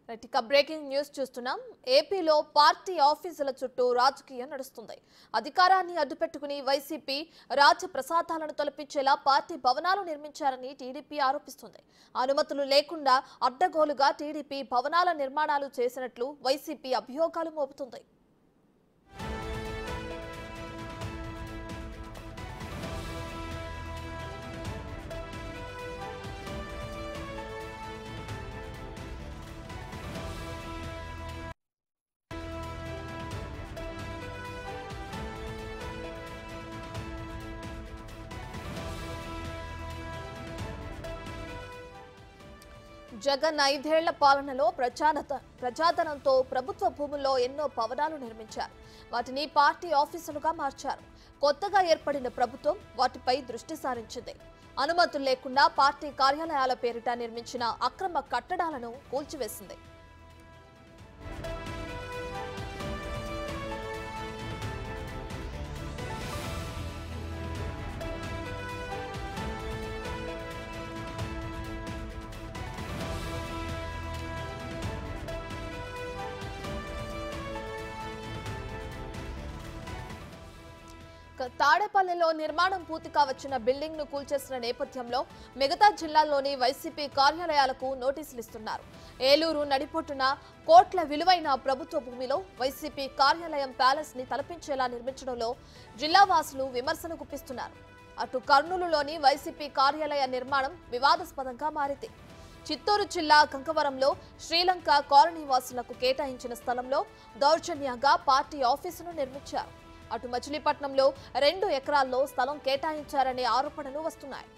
ఇక breaking news చూస్తున్నాం. ఏపీలో పార్టీ ఆఫీసుల చుట్టూ రాజకీయం నడుస్తుంది. అధికారాన్ని అడ్డుపెట్టుకుని వైసీపీ రాజ్య ప్రసాదాలను తొలపించేలా పార్టీ భవనాలు నిర్మించారని టీడీపీ ఆరోపిస్తుంది. అనుమతులు లేకుండా అడ్డగోలుగా టీడీపీ భవనాల నిర్మాణాలు చేసినట్లు వైసీపీ అభియోగాలు మోపుతుంది. జగన్ 5 ఏళ్ల పాలనలో ప్రజాధనంతో ప్రభుత్వ భూముల్లో ఎన్నో భవనాలు నిర్మించారు. వాటిని పార్టీ ఆఫీసులుగా మార్చారు. కొత్తగా ఏర్పడిన ప్రభుత్వం వాటిపై దృష్టి సారించింది. అనుమతులు లేకుండా పార్టీ కార్యాలయాల పేరిట నిర్మించిన అక్రమ కట్టడాలను కూల్చివేసింది. తాడేపల్లిలో నిర్మాణం పూర్తి కావచ్చిన బిల్డింగ్ ను కూల్చేసిన నేపథ్యంలో మిగతా జిల్లాల్లోని వైసీపీ కార్యాలయాలకు నోటీసులు ఇస్తున్నారు. ఏలూరు నడిపొట్టున కోట్ల విలువైన ప్రభుత్వ భూమిలో వైసీపీ కార్యాలయం ప్యాలెస్ ని తలపించేలా నిర్మించడంలో జిల్లా వాసులు విమర్శలు గుప్పిస్తున్నారు. అటు కర్నూలులోని వైసీపీ కార్యాలయ నిర్మాణం వివాదాస్పదంగా మారింది. చిత్తూరు జిల్లా గంగవరంలో శ్రీలంక కాలనీ వాసులకు కేటాయించిన స్థలంలో దౌర్జన్యంగా పార్టీ ఆఫీసును నిర్మించారు. అటు మచిలీపట్నంలో 2 ఎకరాల్లో స్థలం కేటాయించారనే ఆరోపణలు వస్తున్నాయి.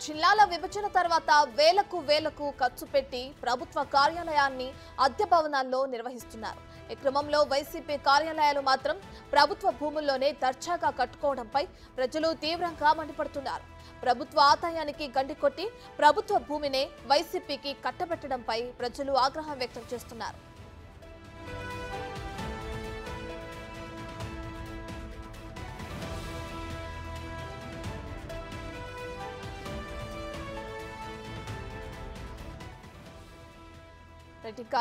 జిల్లాల విభజన తర్వాత వేలకు ఖర్చు పెట్టి ప్రభుత్వ కార్యాలయాన్ని అద్దె భవనాల్లో నిర్వహిస్తున్నారు. ఈ క్రమంలో వైసీపీ కార్యాలయాలు మాత్రం ప్రభుత్వ భూముల్లోనే దర్జాగా కట్టుకోవడంపై ప్రజలు తీవ్రంగా మండిపడుతున్నారు. ప్రభుత్వ ఆదాయానికి గండికొట్టి ప్రభుత్వ భూమినే వైసీపీకి కట్టబెట్టడంపై ప్రజలు ఆగ్రహం వ్యక్తం చేస్తున్నారు.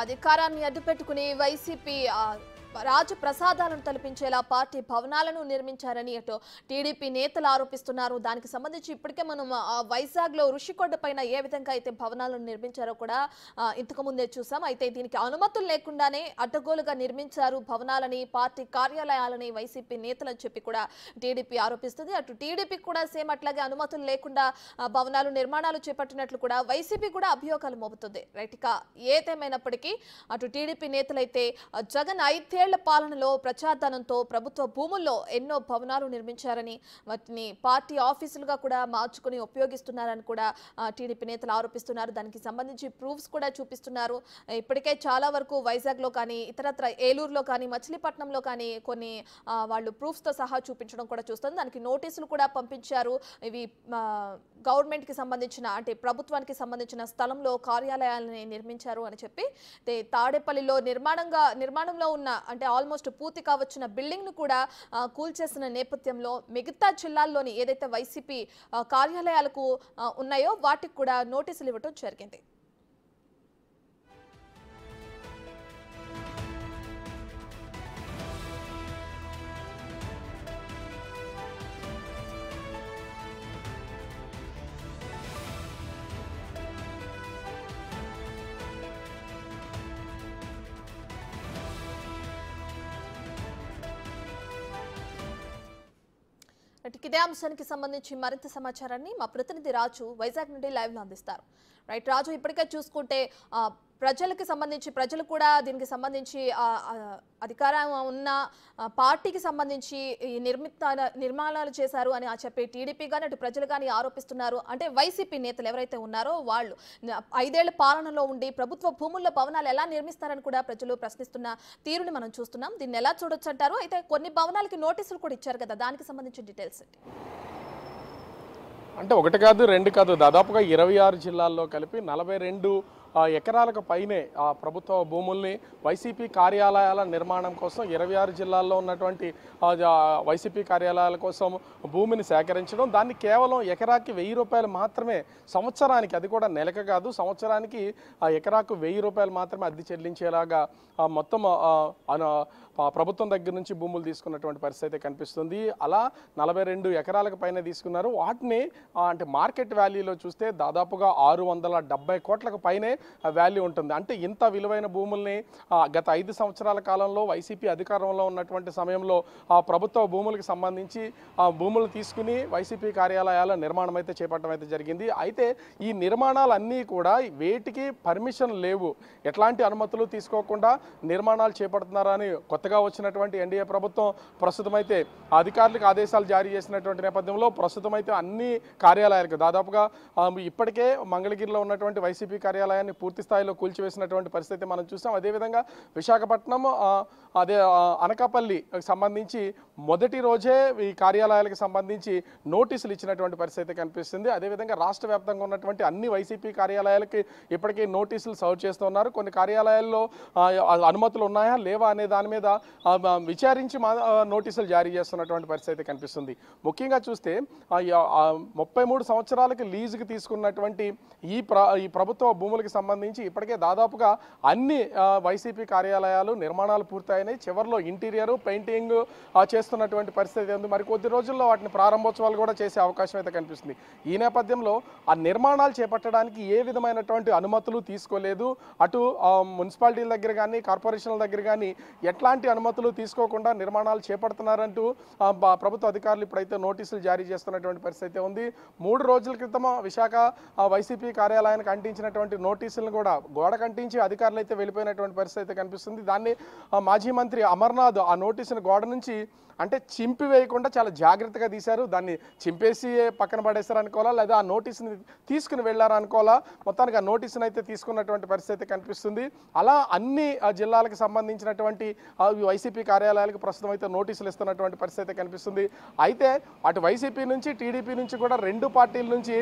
అధికారాన్ని అడ్డుపెట్టుకుని వైసీపీ రాజప్రసాదాలను తలపించేలా పార్టీ భవనాలను నిర్మించారని అటు టీడీపీ నేతలు ఆరోపిస్తున్నారు. దానికి సంబంధించి ఇప్పటికే మనం వైజాగ్ లో ఋషికొండ పైన ఏ విధంగా అయితే భవనాలను నిర్మించారో కూడా ఇంతకు ముందే చూసాం. అయితే దీనికి అనుమతులు లేకుండానే అడ్డగోలుగా నిర్మించారు భవనాలని, పార్టీ కార్యాలయాలని వైసీపీ నేతలని చెప్పి కూడా టీడీపీ ఆరోపిస్తుంది. అటు టీడీపీ కూడా సేమ్ అట్లాగే అనుమతులు లేకుండా భవనాలు నిర్మాణాలు చేపట్టినట్లు కూడా వైసీపీ కూడా అభియోగాలు మోపుతుంది. రైట్, ఇక ఏదేమైనప్పటికీ అటు టీడీపీ నేతలైతే జగన్ 5 ఏళ్ల పాలనలో ప్రజాధనంతో ప్రభుత్వ భూముల్లో ఎన్నో భవనాలు నిర్మించారని, వాటిని పార్టీ ఆఫీసులుగా కూడా మార్చుకుని ఉపయోగిస్తున్నారని కూడా టీడీపీ నేతలు ఆరోపిస్తున్నారు. దానికి సంబంధించి ప్రూఫ్స్ కూడా చూపిస్తున్నారు. ఇప్పటికే చాలా వరకు వైజాగ్లో కానీ ఇతరత్ర ఏలూరులో కానీ మచిలీపట్నంలో కానీ కొన్ని వాళ్ళు ప్రూఫ్స్తో సహా చూపించడం కూడా చూస్తుంది. దానికి నోటీసులు కూడా పంపించారు. ఇవి గవర్నమెంట్కి సంబంధించిన అంటే ప్రభుత్వానికి సంబంధించిన స్థలంలో కార్యాలయాలని నిర్మించారు అని చెప్పి తాడేపల్లిలో నిర్మాణంలో ఉన్న అంటే ఆల్మోస్ట్ పూర్తి కావచ్చిన బిల్డింగ్ ను కూడా కూల్చేసిన నేపథ్యంలో మిగతా జిల్లాల్లోని ఏదైతే వైసీపీ కార్యాలయాలకు ఉన్నాయో వాటికి కూడా నోటీసులు ఇవ్వడం జరిగింది. ఇదే అంశానికి సంబంధించి మరింత సమాచారాన్ని మా ప్రతినిధి రాజు వైజాగ్ నుండి లైవ్ లో అందిస్తారు. రైట్ రాజు, ఇప్పటికే చూసుకుంటే ప్రజలకు సంబంధించి ప్రజలు కూడా దీనికి సంబంధించి అధికారం ఉన్న పార్టీకి సంబంధించి నిర్మాణాలు చేశారు అని చెప్పి టీడీపీ కానీ అటు ప్రజలు కానీ ఆరోపిస్తున్నారు. అంటే వైసీపీ నేతలు ఎవరైతే ఉన్నారో వాళ్ళు 5 ఏళ్ల పాలనలో ఉండి ప్రభుత్వ భూముల్లో భవనాలు ఎలా నిర్మిస్తారని కూడా ప్రజలు ప్రశ్నిస్తున్న తీరుని మనం చూస్తున్నాం. దీన్ని ఎలా చూడొచ్చు అంటారు? అయితే కొన్ని భవనాలకి నోటీసులు కూడా ఇచ్చారు కదా, దానికి సంబంధించిన డీటెయిల్స్ ఏంటి? అంటే ఒకటి కాదు, రెండు కాదు, దాదాపుగా 26 జిల్లాల్లో కలిపి 42 ఎకరాలకు పైనే ప్రభుత్వ భూముల్ని వైసీపీ కార్యాలయాల నిర్మాణం కోసం 26 జిల్లాల్లో ఉన్నటువంటి వైసీపీ కార్యాలయాల కోసం భూమిని సేకరించడం, దాన్ని కేవలం ఎకరాకి 1000 రూపాయలు మాత్రమే సంవత్సరానికి, అది కూడా నెలకు కాదు సంవత్సరానికి ఎకరాకు 1000 రూపాయలు మాత్రమే అద్దె చెల్లించేలాగా మొత్తం ప్రభుత్వం దగ్గర నుంచి భూములు తీసుకున్నటువంటి పరిస్థితి కనిపిస్తుంది. అలా 42 ఎకరాలకు పైన తీసుకున్నారు. వాటిని అంటే మార్కెట్ వాల్యూలో చూస్తే దాదాపుగా 670 కోట్లకు పైనే వాల్యూ ఉంటుంది. అంటే ఇంత విలువైన భూముల్ని గత 5 సంవత్సరాల కాలంలో వైసీపీ అధికారంలో ఉన్నటువంటి సమయంలో ప్రభుత్వ భూములకు సంబంధించి భూములు తీసుకుని వైసీపీ కార్యాలయాల నిర్మాణం అయితే చేపట్టడం అయితే జరిగింది. అయితే ఈ నిర్మాణాలన్నీ కూడా వేటికి పర్మిషన్ లేవు, ఎట్లాంటి అనుమతులు తీసుకోకుండా నిర్మాణాలు చేపడుతున్నారని కొత్తగా వచ్చినటువంటి ఎన్డీఏ ప్రభుత్వం ప్రస్తుతం అయితే అధికారులకు ఆదేశాలు జారీ చేసినటువంటి నేపథ్యంలో ప్రస్తుతం అయితే అన్ని కార్యాలయాలకు దాదాపుగా ఇప్పటికే మంగళగిరిలో ఉన్నటువంటి వైసీపీ కార్యాలయాన్ని పూర్తి స్థాయిలో కూల్చివేసినటువంటి పరిస్థితి మనం చూసాం. అదేవిధంగా విశాఖపట్నం అనకాపల్లికి సంబంధించి మొదటి రోజే ఈ కార్యాలయాలకు సంబంధించి నోటీసులు ఇచ్చినటువంటి పరిస్థితి కనిపిస్తుంది. అదేవిధంగా రాష్ట్ర వ్యాప్తంగా ఉన్నటువంటి అన్ని వైసీపీ కార్యాలయాలకి ఇప్పటికే నోటీసులు సర్వ్ చేస్తున్నారు. కొన్ని కార్యాలయాల్లో అనుమతులు ఉన్నాయా లేవా అనే దాని మీద విచారించి నోటీసులు జారీ చేస్తున్నటువంటి పరిస్థితి కనిపిస్తుంది. ముఖ్యంగా చూస్తే 33 సంవత్సరాలకి లీజుకి తీసుకున్నటువంటి ఈ ప్రభుత్వ భూములకు సంబంధించి ఇప్పటికే దాదాపుగా అన్ని వైసీపీ కార్యాలయాలు నిర్మాణాలు పూర్తయినాయి. చివరిలో ఇంటీరియర్ పెయింటింగ్ చేస్తున్నటువంటి పరిస్థితి ఉంది. మరి కొద్ది రోజుల్లో వాటిని ప్రారంభోత్సవాలు కూడా చేసే అవకాశం అయితే కనిపిస్తుంది. ఈ నేపథ్యంలో ఆ నిర్మాణాలు చేపట్టడానికి ఏ విధమైనటువంటి అనుమతులు తీసుకోలేదు. అటు మున్సిపాలిటీల దగ్గర కానీ కార్పొరేషన్ల దగ్గర కానీ ఎట్లాంటి అనుమతులు తీసుకోకుండా నిర్మాణాలు చేపడుతున్నారంటూ ప్రభుత్వ అధికారులు ఇప్పుడైతే నోటీసులు జారీ చేస్తున్నటువంటి పరిస్థితి ఉంది. 3 రోజుల క్రితం విశాఖ వైసీపీ కార్యాలయానికి అంటించినటువంటి నోటీసులను కూడా గోడ కంటించి అధికారులు అయితే వెళ్ళిపోయినటువంటి పరిస్థితి కనిపిస్తుంది. దాన్ని మాజీ మంత్రి అమర్నాథ్ ఆ నోటీసును గోడ నుంచి అంటే చింపి వేయకుండా చాలా జాగ్రత్తగా తీశారు. దాన్ని చింపేసి పక్కన పడేస్తారు అనుకోవాలా, లేదా ఆ నోటీసుని తీసుకుని వెళ్ళారా అనుకోవాలా, మొత్తానికి ఆ నోటీసును అయితే తీసుకున్నటువంటి పరిస్థితి కనిపిస్తుంది. అలా అన్ని జిల్లాలకు సంబంధించినటువంటి వైసీపీ కార్యాలయాలకు ప్రస్తుతం అయితే నోటీసులు ఇస్తున్నటువంటి పరిస్థితి కనిపిస్తుంది. అయితే అటు వైసీపీ నుంచి టీడీపీ నుంచి కూడా 2 పార్టీల నుంచి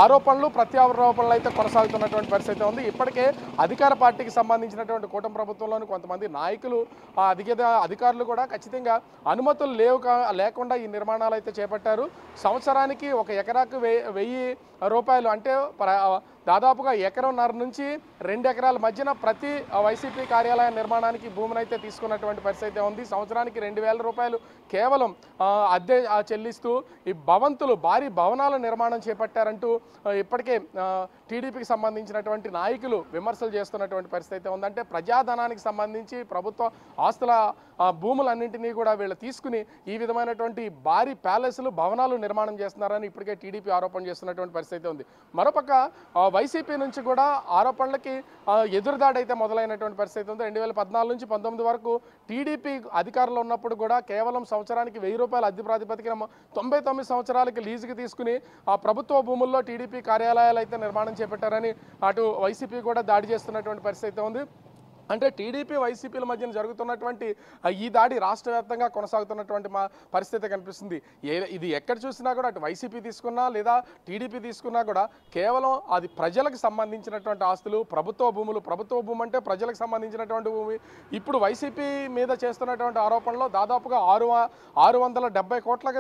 ఆరోపణలు ప్రత్యారోపణలు అయితే కొనసాగుతున్నటువంటి పరిస్థితి ఉంది. ఇప్పటికే అధికార పార్టీకి సంబంధించినటువంటి కూటమి ప్రభుత్వంలోని కొంతమంది నాయకులు అధికారులు కూడా ఖచ్చితంగా అనుమతులు లేకుండా ఈ నిర్మాణాలు అయితే చేపట్టారు. సంవత్సరానికి ఒక ఎకరాకు 1000 రూపాయలు అంటే దాదాపుగా 1.5 ఎకరం నుంచి 2 ఎకరాల మధ్యన ప్రతి వైసీపీ కార్యాలయ నిర్మాణానికి భూమిని అయితే తీసుకున్నటువంటి పరిస్థితి ఉంది. సంవత్సరానికి 2000 రూపాయలు కేవలం అద్దె చెల్లిస్తూ ఈ భారీ భవనాల నిర్మాణం చేపట్టారంటూ ఇప్పటికే టీడీపీకి సంబంధించినటువంటి నాయకులు విమర్శలు చేస్తున్నటువంటి పరిస్థితి ఉందంటే ప్రజాధనానికి సంబంధించి ప్రభుత్వ ఆస్తుల భూములన్నింటినీ కూడా వీళ్ళు తీసుకుని ఈ విధమైనటువంటి భారీ ప్యాలెస్లు భవనాలు నిర్మాణం చేస్తున్నారని ఇప్పటికే టీడీపీ ఆరోపణ చేస్తున్నటువంటి పరిస్థితి ఉంది. మరోపక్క వైసీపీ నుంచి కూడా ఆరోపణలకి ఎదురుదాడి అయితే మొదలైనటువంటి పరిస్థితి ఉంది. 2014 నుంచి 19 వరకు టీడీపీ అధికారంలో ఉన్నప్పుడు కూడా కేవలం సంవత్సరానికి 1000 రూపాయల అద్దె ప్రాతిపదికన 99 సంవత్సరాలకి లీజుకి తీసుకుని ఆ ప్రభుత్వ భూముల్లో టీడీపీ కార్యాలయాలు అయితే నిర్మాణం చేపట్టారని అటు వైసీపీ కూడా దాడి చేస్తున్నటువంటి పరిస్థితి ఉంది. అంటే టీడీపీ వైసీపీల మధ్యన జరుగుతున్నటువంటి ఈ దాడి రాష్ట్ర వ్యాప్తంగా కొనసాగుతున్నటువంటి పరిస్థితి కనిపిస్తుంది. ఇది ఎక్కడ చూసినా కూడా అటు వైసీపీ తీసుకున్నా లేదా టీడీపీ తీసుకున్నా కూడా కేవలం అది ప్రజలకు సంబంధించినటువంటి ఆస్తులు, ప్రభుత్వ భూములు. ప్రభుత్వ భూమి అంటే ప్రజలకు సంబంధించినటువంటి భూమి. ఇప్పుడు వైసీపీ మీద చేస్తున్నటువంటి ఆరోపణలో దాదాపుగా 670 కోట్ల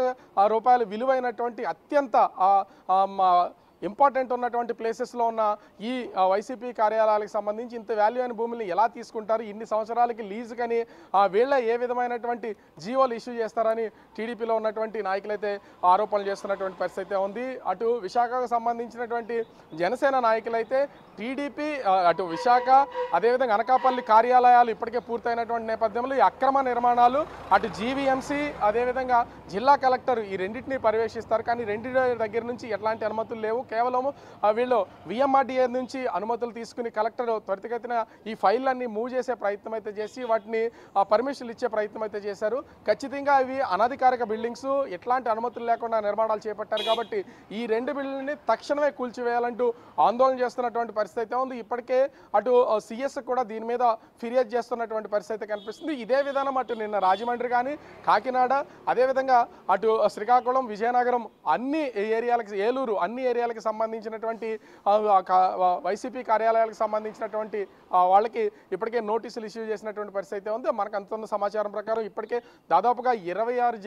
రూపాయలు విలువైనటువంటి అత్యంత ఇంపార్టెంట్ ఉన్నటువంటి ప్లేసెస్లో ఉన్న ఈ వైసీపీ కార్యాలయాలకు సంబంధించి ఇంత వాల్యూ అయిన భూముల్ని ఎలా తీసుకుంటారు, ఇన్ని సంవత్సరాలకి లీజుకని వీళ్ళ ఏ విధమైనటువంటి జీవోలు ఇష్యూ చేస్తారని టీడీపీలో ఉన్నటువంటి నాయకులైతే ఆరోపణలు చేస్తున్నటువంటి పరిస్థితి ఉంది. అటు విశాఖకు సంబంధించినటువంటి జనసేన నాయకులైతే టీడీపీ అటు విశాఖ అదేవిధంగా అనకాపల్లి కార్యాలయాలు ఇప్పటికే పూర్తయినటువంటి నేపథ్యంలో ఈ అక్రమ నిర్మాణాలు అటు జీవీఎంసీ అదేవిధంగా జిల్లా కలెక్టర్ ఈ రెండింటినీ పర్యవేక్షిస్తారు. కానీ రెండింటి దగ్గర నుంచి ఎట్లాంటి అనుమతులు లేవు. కేవలం వీళ్ళు విఎంఆర్డీఏ నుంచి అనుమతులు తీసుకుని కలెక్టర్ త్వరితగతిన ఈ ఫైళ్ళన్నీ మూవ్ చేసే ప్రయత్నం అయితే చేసి వాటిని పర్మిషన్లు ఇచ్చే ప్రయత్నం అయితే చేశారు. ఖచ్చితంగా ఇవి అనధికారిక బిల్డింగ్స్, ఎట్లాంటి అనుమతులు లేకుండా నిర్మాణాలు చేపట్టారు కాబట్టి ఈ 2 బిల్డింగ్ని తక్షణమే కూల్చివేయాలంటూ ఆందోళన చేస్తున్నటువంటి పరిస్థితి ఉంది. ఇప్పటికే అటు సిఎస్ కూడా దీని మీద ఫిర్యాదు చేస్తున్నటువంటి పరిస్థితి కనిపిస్తుంది. ఇదే విధానం అటు నిన్న రాజమండ్రి కానీ కాకినాడ అదేవిధంగా అటు శ్రీకాకుళం విజయనగరం అన్ని ఏరియాలకు ఏలూరు అన్ని ఏరియాలకు కార్యాలయాలకు సంబంధించినటువంటి వైసీపీ కార్యాలయాలకు సంబంధించినటువంటి వాళ్ళకి ఇప్పటికే నోటీసులు ఇష్యూ చేసినటువంటి పరిస్థితి అయితే ఉంది. మనకు అందుతున్న సమాచారం ప్రకారం ఇప్పటికే దాదాపుగా 26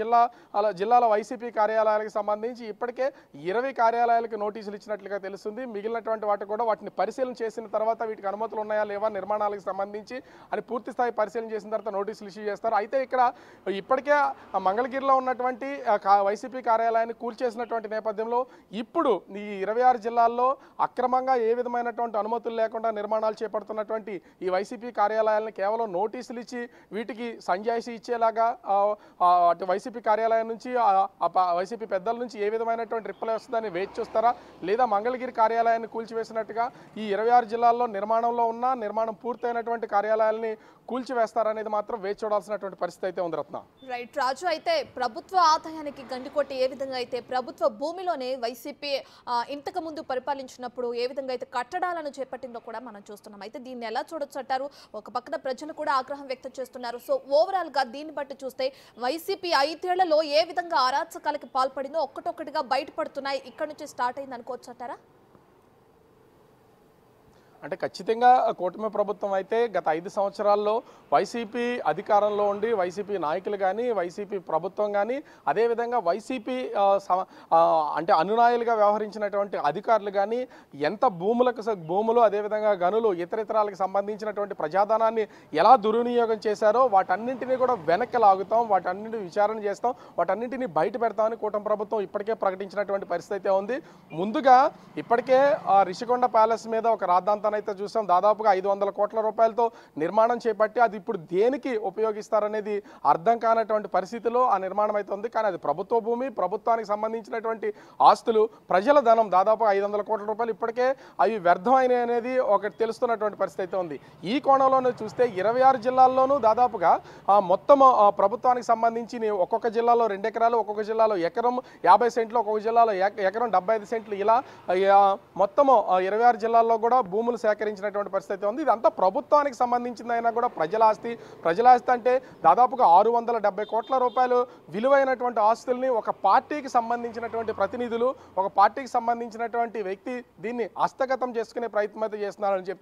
జిల్లాల వైసీపీ కార్యాలయాలకు సంబంధించి ఇప్పటికే 20 కార్యాలయాలకు నోటీసులు ఇచ్చినట్లుగా తెలుస్తుంది. మిగిలినటువంటి వాటి కూడా వాటిని పరిశీలన చేసిన తర్వాత వీటికి అనుమతులు ఉన్నాయా లేవా నిర్మాణాలకు సంబంధించి అని పూర్తి స్థాయి పరిశీలన చేసిన తర్వాత నోటీసులు ఇష్యూ చేస్తారు. అయితే ఇక్కడ ఇప్పటికే మంగళగిరిలో ఉన్నటువంటి వైసీపీ కార్యాలయాన్ని కూల్చేసినటువంటి నేపథ్యంలో ఇప్పుడు ఈ 26 జిల్లాల్లో అక్రమంగా ఏ విధమైనటువంటి అనుమతులు లేకుండా నిర్మాణాలు చేపడుతున్నటువంటి ఈ వైసీపీ కార్యాలయాలను కేవలం నోటీసులు ఇచ్చి వీటికి సంజాయిషి ఇచ్చేలాగా అటు వైసీపీ కార్యాలయం నుంచి వైసీపీ పెద్దల నుంచి ఏ విధమైనటువంటి రిప్లై వస్తుందని వేచి చూస్తారా, లేదా మంగళగిరి కార్యాలయాన్ని కూల్చివేసినట్టుగా ఈ 26 జిల్లాల్లో నిర్మాణంలో ఉన్న నిర్మాణం పూర్తయినటువంటి కార్యాలయాలని కూల్చివేస్తారనేది మాత్రం వేచి చూడాల్సినటువంటి పరిస్థితి అయితే ఉంది రత్న. రైట్ రాజు, అయితే ప్రభుత్వ ఆదాయానికి గండికొట్టి ఏ విధంగా అయితే ప్రభుత్వ భూమిలోనే వైసీపీ ఇంతకు ముందు పరిపాలించినప్పుడు ఏ విధంగా అయితే కట్టడాలను చేపట్టిందో కూడా మనం చూస్తున్నాం. అయితే దీన్ని ఎలా చూడొచ్చు అంటారు? ఒక పక్కన ప్రజలు కూడా ఆగ్రహం వ్యక్తం చేస్తున్నారు. సో ఓవరాల్ గా దీన్ని బట్టి చూస్తే వైసీపీ 5 ఏళ్లలో ఏ విధంగా అరాచకాలకి పాల్పడిందో ఒక్కటొక్కటిగా బయటపడుతున్నాయి. ఇక్కడ నుంచి స్టార్ట్ అయింది అనుకోవచ్చు అంటారా? అంటే ఖచ్చితంగా కూటమి ప్రభుత్వం అయితే గత 5 సంవత్సరాల్లో వైసీపీ అధికారంలో ఉండి వైసీపీ నాయకులు కానీ వైసీపీ ప్రభుత్వం కానీ అదేవిధంగా వైసీపీ అంటే అనునాయులుగా వ్యవహరించినటువంటి అధికారులు కానీ ఎంత భూములు అదేవిధంగా గనులు ఇతరాలకు సంబంధించినటువంటి ప్రజాధనాన్ని ఎలా దుర్వినియోగం చేశారో వాటన్నింటినీ కూడా వెనక్కి లాగుతాం, వాటన్నింటినీ విచారణ చేస్తాం, వాటన్నింటినీ బయట పెడతామని కూటమి ప్రభుత్వం ఇప్పటికే ప్రకటించినటువంటి పరిస్థితి ఉంది. ముందుగా ఇప్పటికే రిషికొండ ప్యాలెస్ మీద ఒక రాద్ధాంతం అయితే చూసాం. దాదాపుగా 500 కోట్ల రూపాయలతో నిర్మాణం చేపట్టి అది ఇప్పుడు దేనికి ఉపయోగిస్తారనేది అర్థం కానటువంటి పరిస్థితిలో ఆ నిర్మాణం అయితే ఉంది. కానీ అది ప్రభుత్వ భూమి, ప్రభుత్వానికి సంబంధించినటువంటి ఆస్తులు, ప్రజల ధనం దాదాపు 500 కోట్ల రూపాయలు ఇప్పటికే అవి వ్యర్థమైనవి అనేది ఒకటి తెలుస్తున్నటువంటి పరిస్థితి అయితే ఉంది. ఈ కోణంలోనే చూస్తే 26 జిల్లాల్లోనూ దాదాపుగా మొత్తం ప్రభుత్వానికి సంబంధించి ఒక్కొక్క జిల్లాలో 2 ఎకరాలు, ఒక్కొక్క జిల్లాలో ఎకరం 50 సెంట్లు, ఒక్కొక్క జిల్లాలో ఎకరం 75 సెంట్లు, ఇలా మొత్తము 26 జిల్లాల్లో కూడా భూములు సేకరించినటువంటి పరిస్థితి ఉంది. ఇదంతా ప్రభుత్వానికి సంబంధించిందైనా కూడా ప్రజల ఆస్తి అంటే దాదాపుగా 670 కోట్ల రూపాయలు విలువైనటువంటి ఆస్తుల్ని ఒక పార్టీకి సంబంధించినటువంటి ప్రతినిధులు, ఒక పార్టీకి సంబంధించినటువంటి వ్యక్తి దీన్ని హస్తగతం చేసుకునే ప్రయత్నం అయితే చేస్తున్నారని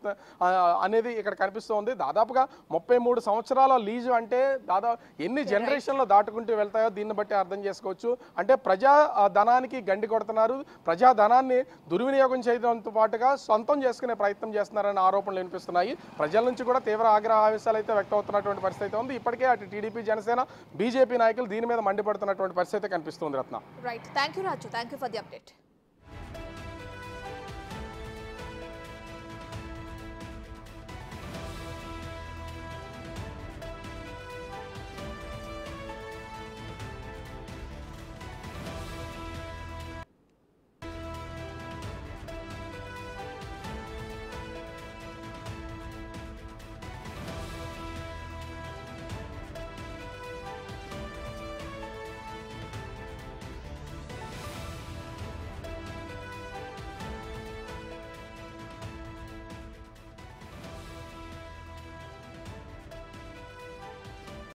అనేది ఇక్కడ కనిపిస్తుంది. దాదాపుగా 33 సంవత్సరాల లీజు అంటే దాదాపు ఎన్ని జనరేషన్లో దాటుకుంటూ వెళ్తాయో దీన్ని బట్టి అర్థం చేసుకోవచ్చు. అంటే ప్రజా ధనానికి గండి కొడుతున్నారు, ప్రజా ధనాన్ని దుర్వినియోగం చేయడంతో పాటుగా సొంతం చేసుకునే ప్రయత్నం చేస్తున్నారనే ఆరోపణలు వినిపిస్తున్నాయి. ప్రజల నుంచి కూడా తీవ్ర ఆగ్రహ ఆవేశాలు అయితే వ్యక్తం అవుతున్నటువంటి పరిస్థితి ఉంది. ఇప్పటికే అటు టీడీపీ, జనసేన, బీజేపీ నాయకులు దీని మీద మండిపడుతున్నటువంటి పరిస్థితి కనిపిస్తుంది Ratna. Right, thank you Raju, thank you for the update.